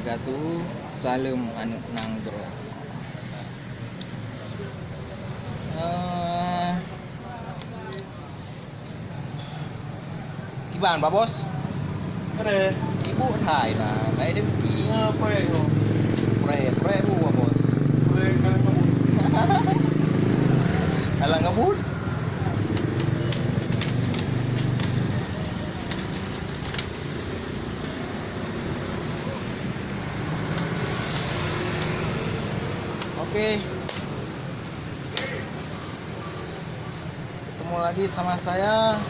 wabarakatuh. Salam anu nanggro. Gimana Pak Bos? Ada. Sibuk hai nah, kayak dia pergi. Apa ya itu? Proyek bu Pak Bos. Proyek kalian kamu. Alah ngebut. Oke. Ketemu lagi sama saya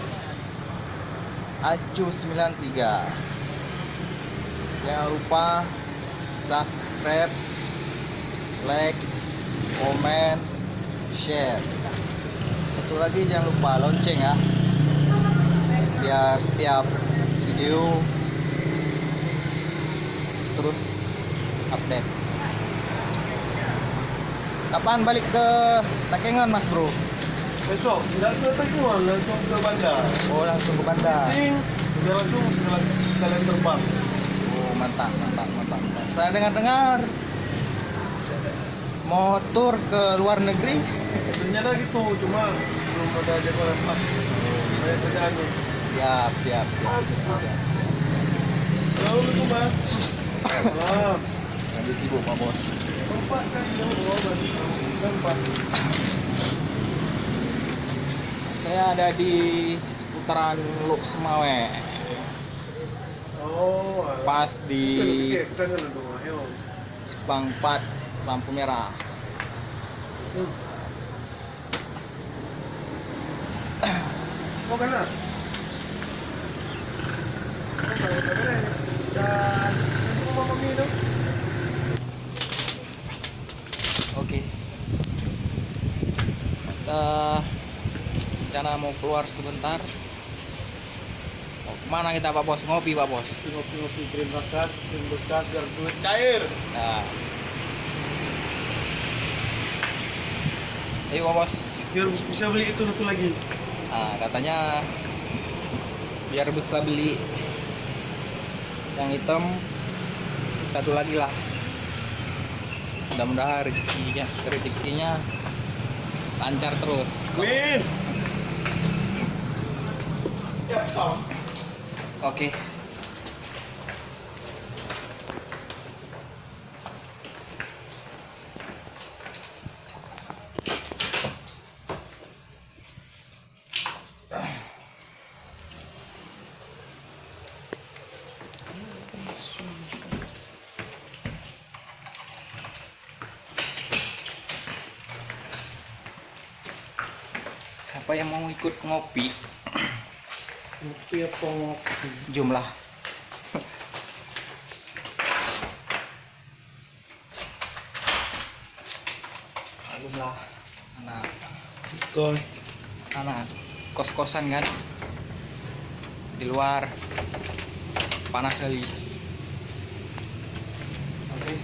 Acu 93. Jangan lupa subscribe, like, komen, share. Satu lagi jangan lupa lonceng ya, biar setiap video terus update. Kapan balik ke Takengon Mas Bro? Besok tidak ke Takengon, langsung ke bandar. Oh langsung ke bandar. Ting, biar langsung kalian terbang. Oh mantap. Saya dengar mau tur ke luar negeri. Ternyata gitu, cuma belum ada jadwal pas. Banyak kerjaan nih. Siap. Assalamualaikum Mas. Salam. Lagi sibuk Pak Bos. Tempat kan tempat. Saya ada di seputaran Luk Semawe. Oh, Pas di kan dulu, ayo. Simpang 4 lampu merah. Oh kanan. Dan rumah mami itu. Oke. Kita rencana mau keluar sebentar. Mau kemana kita Pak Bos? Ngopi Pak Bos. Ngopi-ngopi krim bekas biar duit cair. Nah. Ayo Pak Bos. Biar bisa beli itu satu lagi. Nah, katanya biar bisa beli yang hitam satu lagi lah. Mudah-mudahan rezekinya lancar terus. Wih. Ya, Oke. Siapa yang mau ikut ngopi? Ngopi apa ngopi? Jumlah. Jumlah anak kos-kosan kan di luar panas kali. Oke.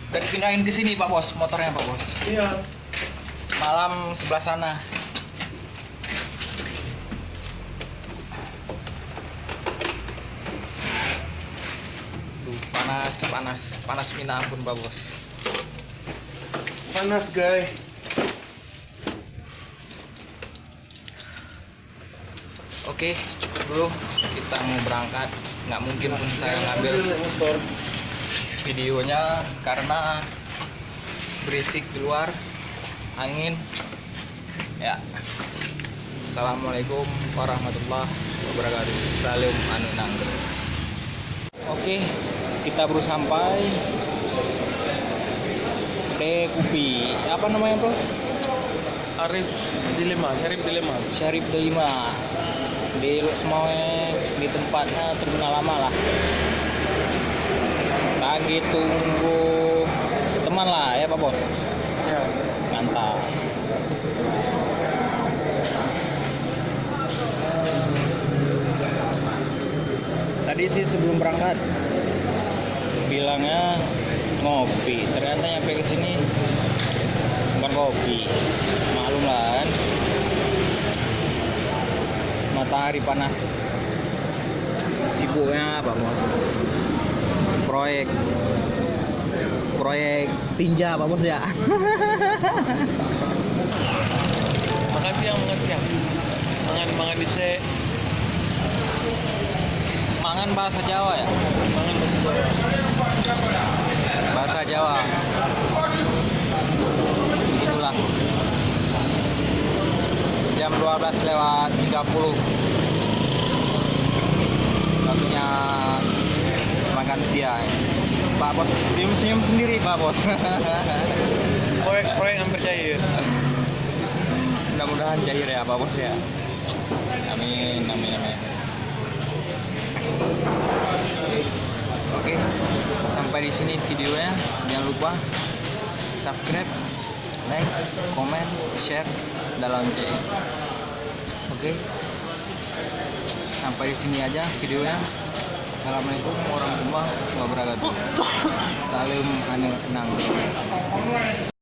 Dan pindahin ke sini Pak Bos, motornya Pak Bos. Iya. Malam sebelah sana. Tuh panas minta ampun Pak Bos. Panas guys. Oke, cukup dulu. Kita mau berangkat. Nggak mungkin pun saya ngambil motor. videonya karena berisik di luar, angin ya. Assalamualaikum warahmatullahi wabarakatuh. Salam anu nanggro. Oke, kita baru sampai di Kupi. Apa namanya bro? Syarif Dilema. Syarif Delima di Luk Semawe, di tempatnya terminal lama lah. Lagi tunggu teman lah ya Pak Bos. Ya. Mantap. Tadi sih sebelum berangkat bilangnya ngopi, ternyata nyampe ke sini bukan kopi. Maklum lah kan, matahari panas, sibuknya Pak Bos, proyek tinja Pak Bos ya. Makan siang. Mangan bisa. Mangan bahasa Jawa ya, Mangan bahasa Jawa. Itulah jam 12:30 waktunya makan siang. Pak Bos senyum sendiri Pak Bos. proyek hampir cair. Mudah-mudahan cair ya Pak Bos ya. Amin. Oke, sampai di sini videonya. Jangan lupa subscribe, like, komen, share, dan lonceng. Oke, sampai di sini aja videonya. Assalamualaikum warahmatullahi wabarakatuh. Salam anil nang.